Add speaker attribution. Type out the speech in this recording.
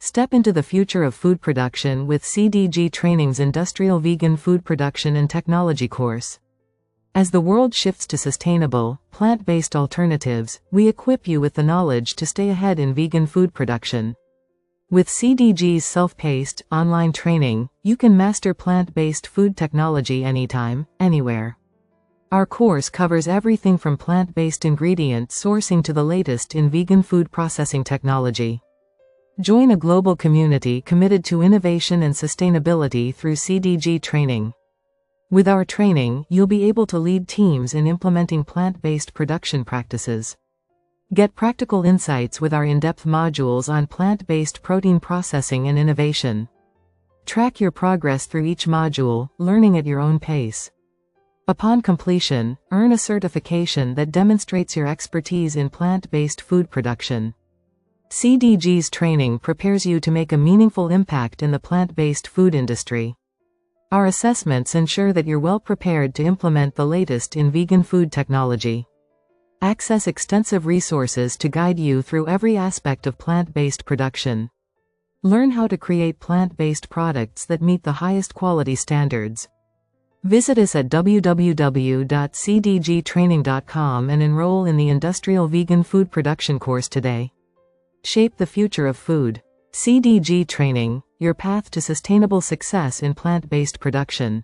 Speaker 1: Step into the future of food production with CDG Training's Industrial Vegan Food Production and Technology course. As the world shifts to sustainable, plant-based alternatives, we equip you with the knowledge to stay ahead in vegan food production. With CDG's self-paced, online training, you can master plant-based food technology anytime, anywhere. Our course covers everything from plant-based ingredient sourcing to the latest in vegan food processing technology. Join a global community committed to innovation and sustainability through CDG Training. With our training, you'll be able to lead teams in implementing plant-based production practices. Get practical insights with our in-depth modules on plant-based protein processing and innovation. Track your progress through each module, learning at your own pace. Upon completion, earn a certification that demonstrates your expertise in plant-based food production. CDG's training prepares you to make a meaningful impact in the plant-based food industry. Our assessments ensure that you're well prepared to implement the latest in vegan food technology. Access extensive resources to guide you through every aspect of plant-based production. Learn how to create plant-based products that meet the highest quality standards. Visit us at www.cdgtraining.com and enroll in the Industrial Vegan Food Production course today. Shape the future of food. CDG Training, your path to sustainable success in plant-based production.